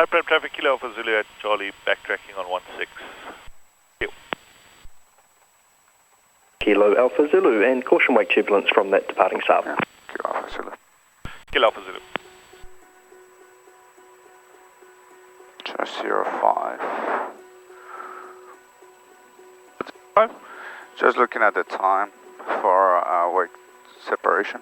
Prep traffic Kilo Alpha Zulu at Charlie, backtracking on 16. Kilo Alpha Zulu, and caution wake turbulence from that departing sub. Yeah. Kilo Alpha Zulu. Kilo Alpha Zulu. Just 05. 5? Just looking at the time for wake separation.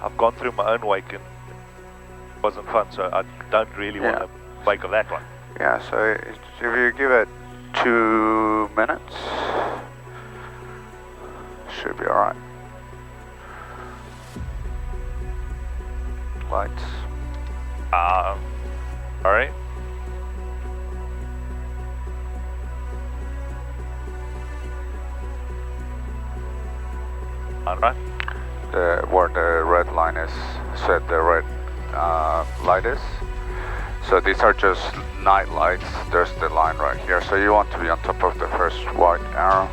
I've gone through my own wake and it wasn't fun, so I don't really want to wake of that one. Yeah, so if you give it 2 minutes, should be alright. Lights. Alright. Alright. Where the red line is, so the red light is. So these are just night lights. There's the line right here. So you want to be on top of the first white arrow.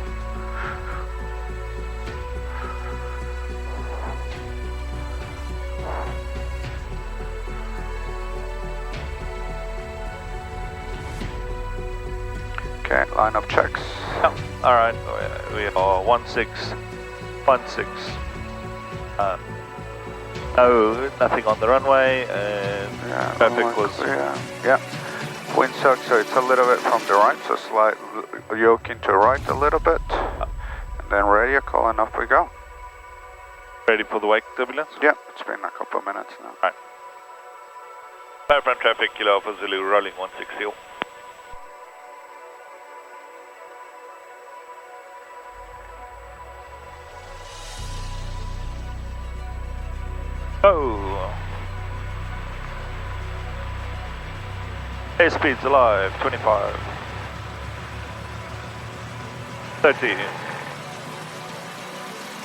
Okay, line up checks. Oh, alright, we are 16. No, nothing on the runway, and traffic was... Yeah, wind suck, so it's a little bit from the right, so slight yoking to right a little bit. And then radio call and off we go. Ready for the wake turbulence? Yeah, it's been a couple of minutes now. Alright. Front traffic, Kilo Alpha Zulu, rolling 160. Oh! Airspeed's alive, 25. 30.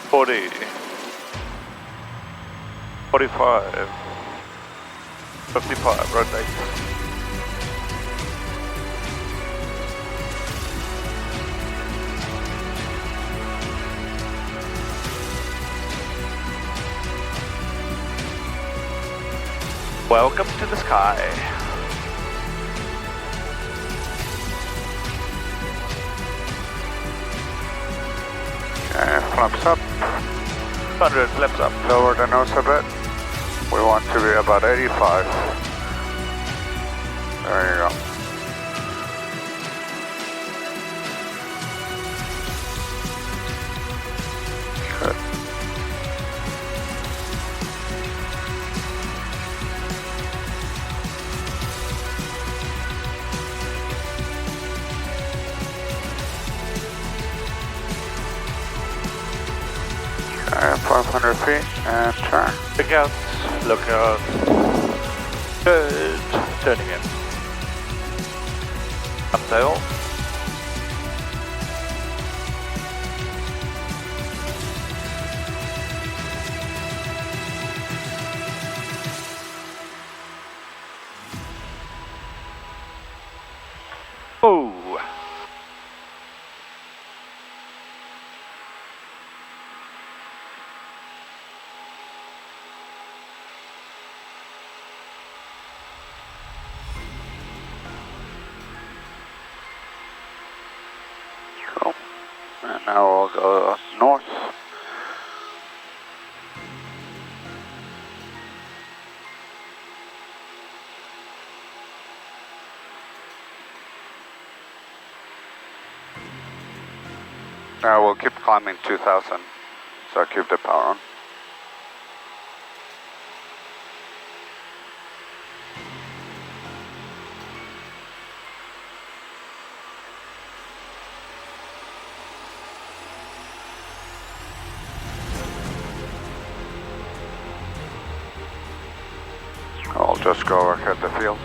40. 45. 55, rotate. Welcome to the sky. Okay, flaps up. 100, flaps up. Lower the nose a bit. We want to be about 85. There you go. Good. Okay, 500 feet and turn. Look out, look out. Good. Turning in. Up tail. Oh. Cool. And now we'll go north. Now we'll keep climbing 2000, so keep the power on. I'll just go ahead the field.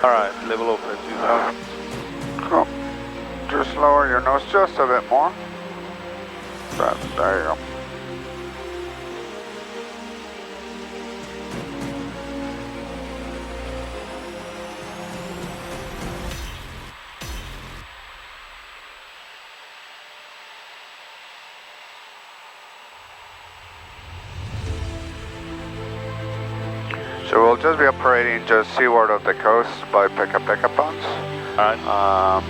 Alright, level off at 2000. Cool. Just lower your nose just a bit more. There you go. So we'll just be operating just seaward of the coast by Peka ponds. Alright.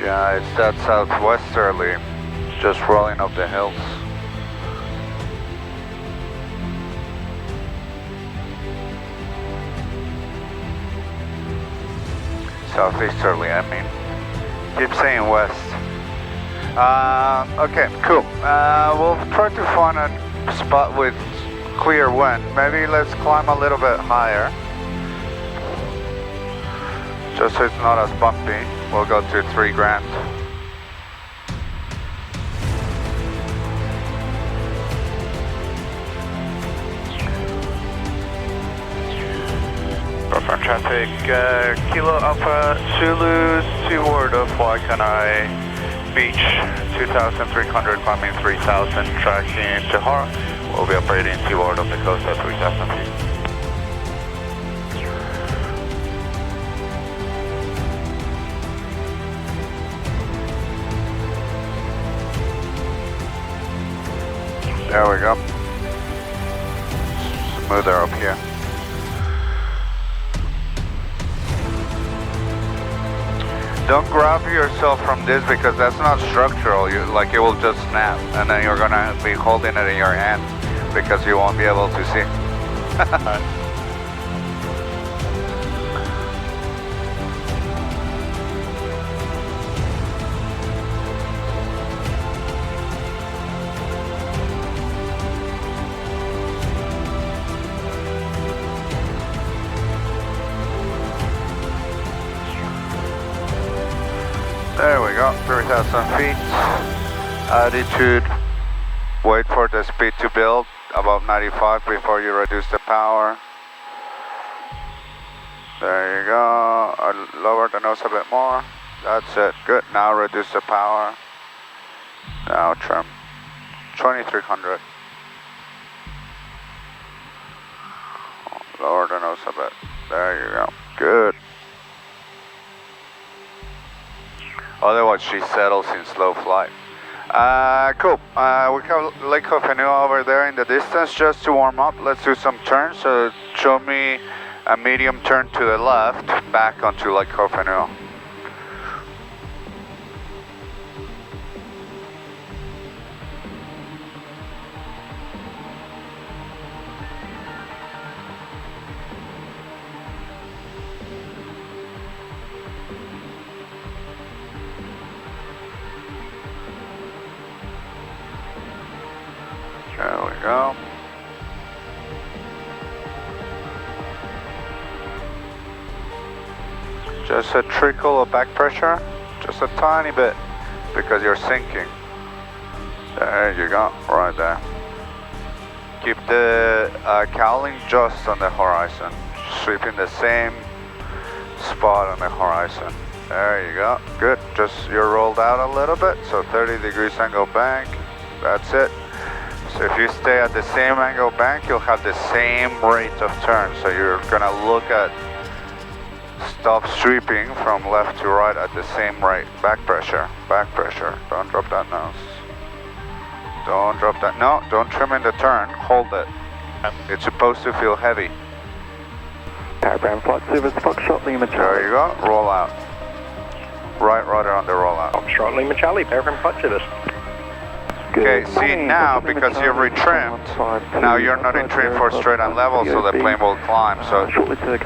Yeah, it's that southwesterly. It's just rolling up the hills. Southeasterly, I mean. Keep saying west. Okay, cool. We'll try to find a spot with clear wind. Maybe let's climb a little bit higher. Just so it's not as bumpy. We'll go to 3 grand. Confirm traffic, Kilo Alpha Zulu, seaward of Waikanae Beach, 2,300, climbing 3,000, tracking to Hara. We'll be operating seaward of the coast at 3,000 feet. There we go. Smoother up here. Don't grab yourself from this because that's not structural. Like it will just snap and then you're gonna be holding it in your hand because you won't be able to see. There we go, 3,000 feet. Altitude, wait for the speed to build, about 95 before you reduce the power. There you go, lower the nose a bit more. That's it, good. Now reduce the power. Now trim, 2,300. Lower the nose a bit, there you go, good. Otherwise she settles in slow flight. Cool, we have Lake Hofenua over there in the distance. Just to warm up, let's do some turns. So show me a medium turn to the left, back onto Lake Hofenua. There we go. Just a trickle of back pressure, just a tiny bit, because you're sinking. There you go, right there. Keep the cowling just on the horizon, sweeping the same spot on the horizon. There you go, good. Just you're rolled out a little bit, so 30 degrees angle bank, that's it. So if you stay at the same angle bank, you'll have the same rate of turn. So you're gonna look at stop sweeping from left to right at the same rate. Back pressure, don't drop that nose. Don't drop that, no, don't trim in the turn, hold it. It's supposed to feel heavy. Paragram flight service, Foxtrot Lima Charlie. There you go, roll out. Right rudder on the roll out. Foxtrot Lima Charlie, paragram flight service. Okay, see now, because you're retrimmed, now you're not in trim for straight and level, so the plane will climb. So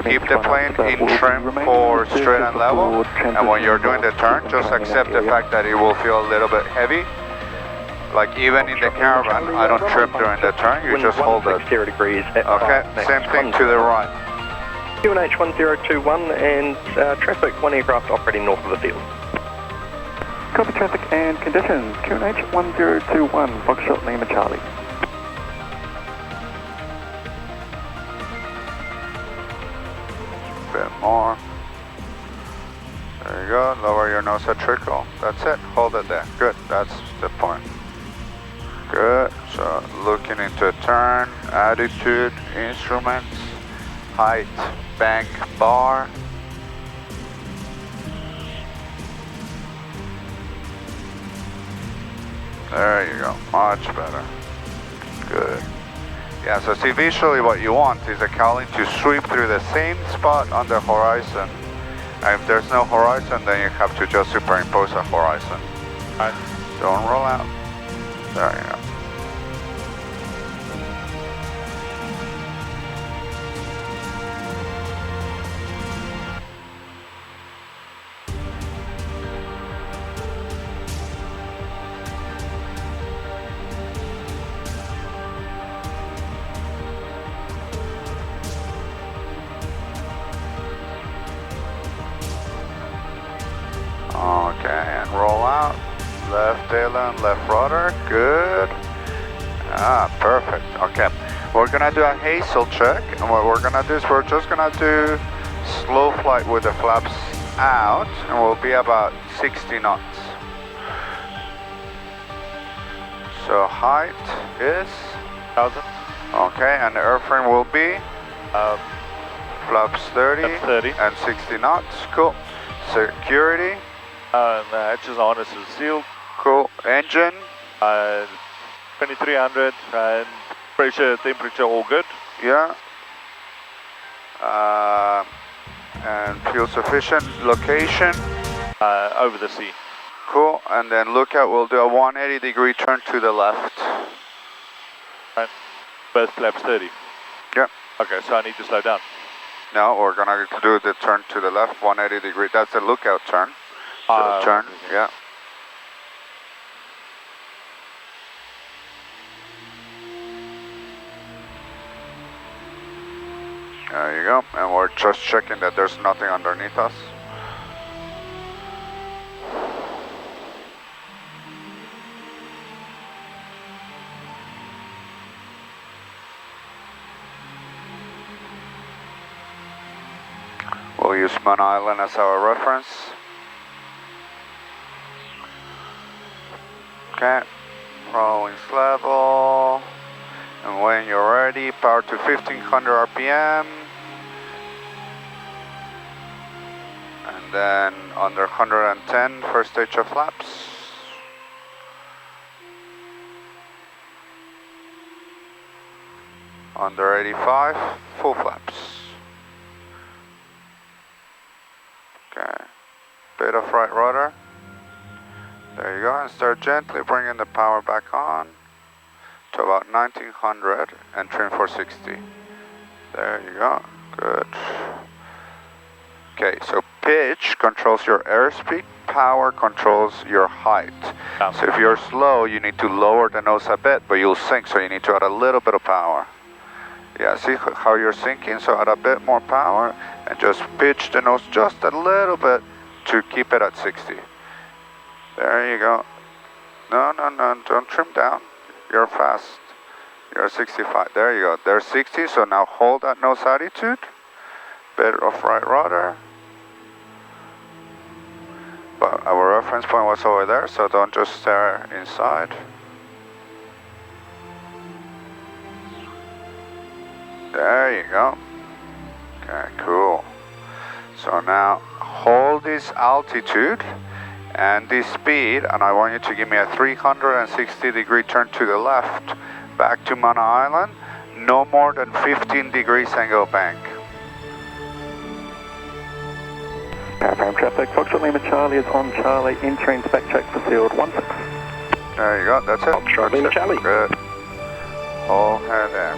keep the plane in trim for straight and level, and when you're doing the turn, just accept the fact that it will feel a little bit heavy, Like even in the caravan, I don't trip during the turn, you just hold it. 0 degrees at Okay, 5 same max. thing to the right. QNH 1021 and traffic, one aircraft operating north of the field. Copy traffic and conditions. QNH 1021, Foxtrot Lima Charlie. Bit more. There you go, lower your nose a trickle. That's it, hold it there. Good, that's the point. Good, so looking into turn, attitude, instruments, height, bank, bar. There you go, much better. Good. Yeah, so see, visually what you want is a cowling to sweep through the same spot on the horizon. And if there's no horizon, then you have to just superimpose a horizon. Right. Don't roll out. There you go. Okay, and roll out. Left tail and left rudder. Good. Ah, perfect. Okay, we're gonna do a hazel check, and what we're gonna do is we're just gonna do slow flight with the flaps out, and we'll be about 60 knots. So height is 1,000. okay, and the airframe will be flaps 30, and 60 knots. Cool. Security. And the hatches on is sealed. Cool. Engine. 2300 and pressure, temperature, all good. Yeah. And fuel sufficient. Location. Over the sea. Cool. And then lookout, we'll do a 180-degree turn to the left. Right. Both flaps 30. Yeah. Okay, so I need to slow down. No, we're gonna do the turn to the left, 180-degree. That's the lookout turn. So turn, okay. yeah. There you go, and we're just checking that there's nothing underneath us. We'll use Mana Island as our reference. Okay, rolling level, and when you're ready, power to 1500 RPM, and then under 110, first stage of flaps. Under 85, full flaps. Okay, bit of right rudder. There you go, and start gently bringing the power back on to about 1900 and trim for 60. There you go, good. Okay, so pitch controls your airspeed, power controls your height. So if you're slow, you need to lower the nose a bit, but you'll sink, so you need to add a little bit of power. Yeah, see how you're sinking, so add a bit more power and just pitch the nose just a little bit to keep it at 60. There you go. No, don't trim down. You're fast. You're 65. There you go. There's 60, so now hold that nose attitude. Bit of right rudder. But our reference point was over there, so don't just stare inside. There you go. Okay, cool. So now hold this altitude and this speed, and I want you to give me a 360-degree turn to the left, back to Mana Island, no more than 15 degrees angle bank. Airframe traffic, Foxtrot Lima Charlie is on Charlie, entering spec check for field 16. There you go, that's it. Foxtrot Lima Charlie. Good. Hold head there.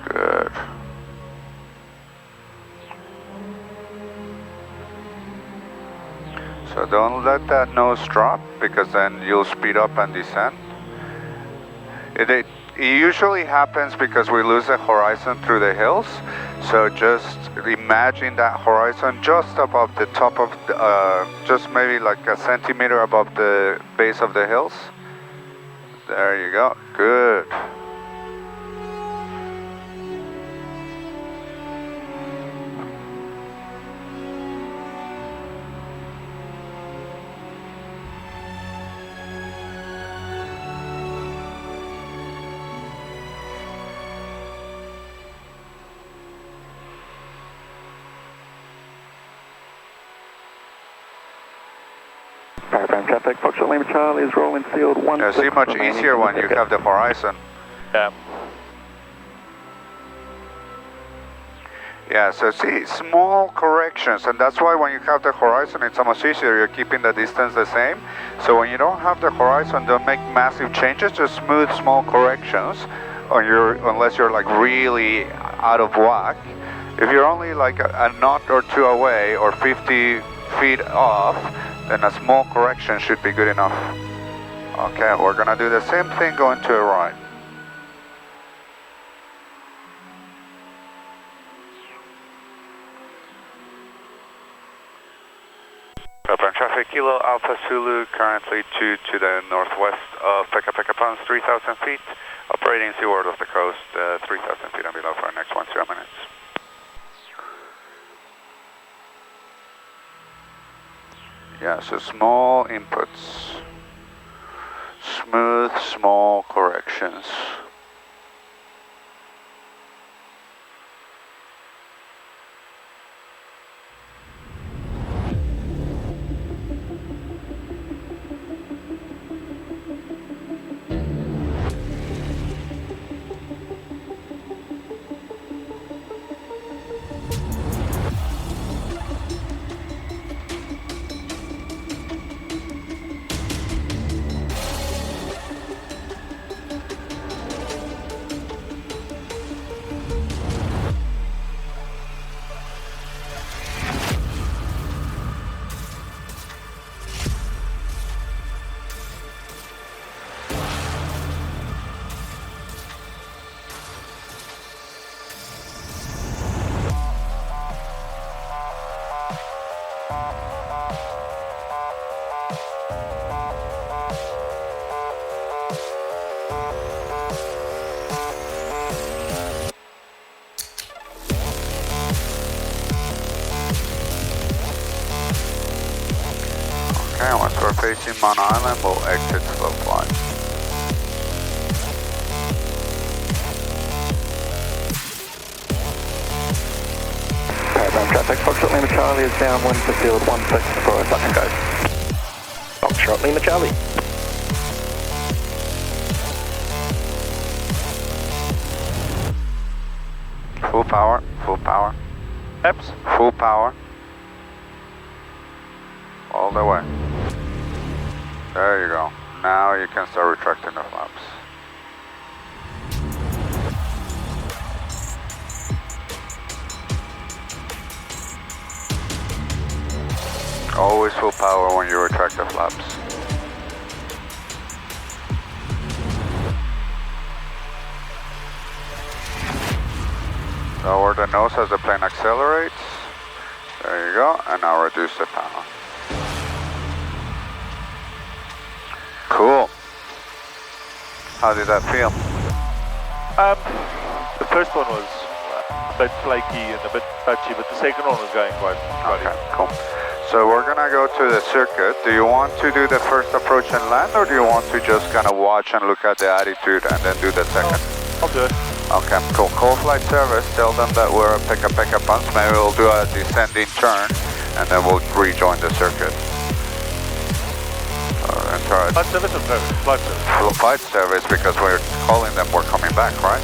Good. So don't let that nose drop, because then you'll speed up and descend. It usually happens because we lose the horizon through the hills. So just imagine that horizon just above the top of, just maybe like a centimeter above the base of the hills. There you go, good. Paradigm traffic, Foxtrot Lima Charlie is rolling field 1. Yeah, see, much easier when you have the horizon. Yeah. Yeah, so see, small corrections, and that's why when you have the horizon, it's almost easier. You're keeping the distance the same. So when you don't have the horizon, don't make massive changes, just smooth small corrections, unless you're like really out of whack. If you're only like a knot or two away or 50 feet off, then a small correction should be good enough. Okay, we're gonna do the same thing going to the right. Open traffic, Kilo Alpha Zulu, currently to the northwest of PPQ Ponds, 3,000 feet, operating seaward of the coast, 3,000 feet and below for the next 10 minutes. Yeah, so small inputs, smooth, small corrections. Okay, once we're facing Mount Island, we'll exit slow flight. Paradigm traffic, Foxtrot Lima Charlie is downwind to field 16 for a second go. Foxtrot Lima Charlie. Full power, full power. Eps? Full power. All the way. There you go. Now you can start retracting the flaps. Always full power when you retract the flaps. Lower the nose as the plane accelerates. There you go, and now reduce the power. Cool. How did that feel? The first one was a bit flaky and a bit patchy, but the second one was going quite Okay, cool. So we're gonna go to the circuit. Do you want to do the first approach and land, or do you want to just kind of watch and look at the attitude and then do the second? I'll do it. Okay, cool. Call flight service, tell them that we're at PPQ Ponds. Maybe we'll do a descending turn and then we'll rejoin the circuit. Flight service or service? Flight service. Flight service, because we're calling them, we're coming back, right?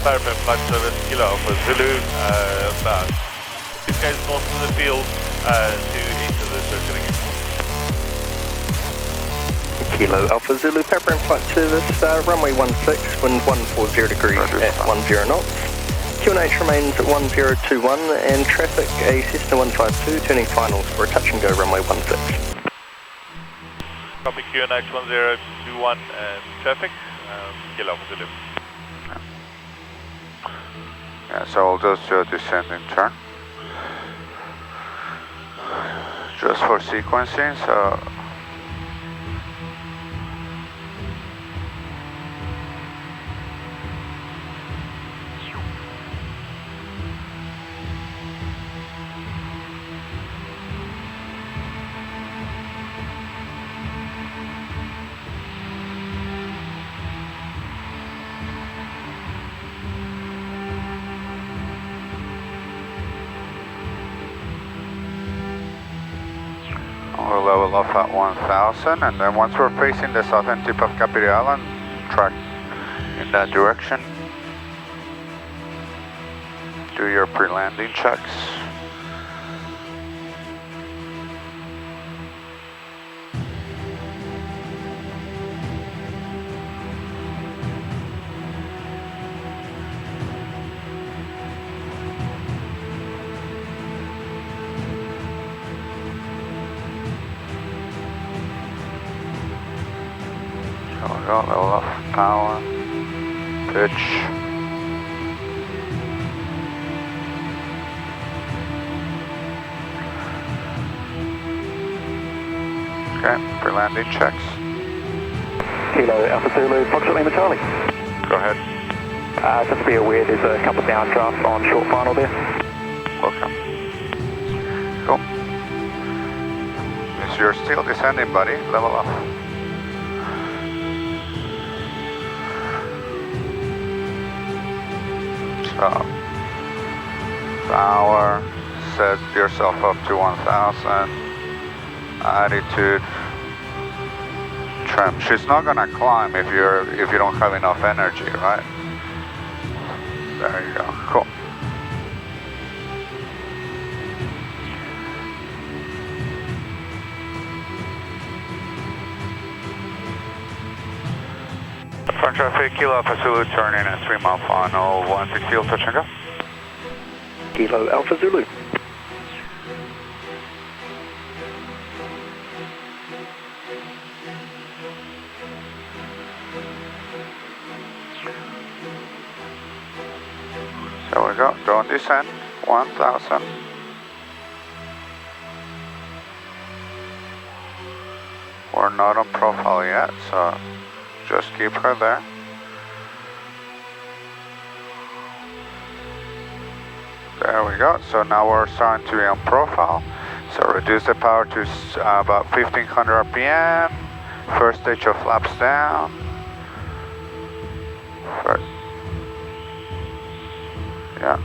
Paradigm flight service, Kilo Alpha Zulu, about 6 guys north of the field to enter the circuit again. Kilo Alpha Zulu, Paradigm Flight Service, runway 16, wind 140 degrees at 10 knots. QNH remains at 1021 and traffic a Cessna 152 turning finals for a touch and go runway 16. Copy QNH 1021 and traffic, Kilo Alpha Zulu. Yeah, so I'll just do a descending turn. Just for sequencing, so we'll level off at 1000, and then once we're facing the southern tip of Capri Island, track in that direction. Do your pre-landing checks. So we go, level off power, pitch. Okay, pre-landing checks. Kilo Alpha Zulu, Foxtrot Lima Charlie. Go ahead. Just be aware there's a couple of downdrafts on short final there. Welcome. Cool. If you're still descending, buddy, level off. So, power, set yourself up to 1000. Attitude, trim. She's not gonna climb if you don't have enough energy, right? There you go. Cool. Front traffic, Kilo Alpha Zulu turning at 3 mile final, 160, touch and go. Kilo Alpha Zulu. There we go. Don't descend. 1000. We're not on profile yet, so just keep her there. There we go. So now we're starting to be on profile. So reduce the power to about 1500 RPM. First stage of flaps down. First. Yeah.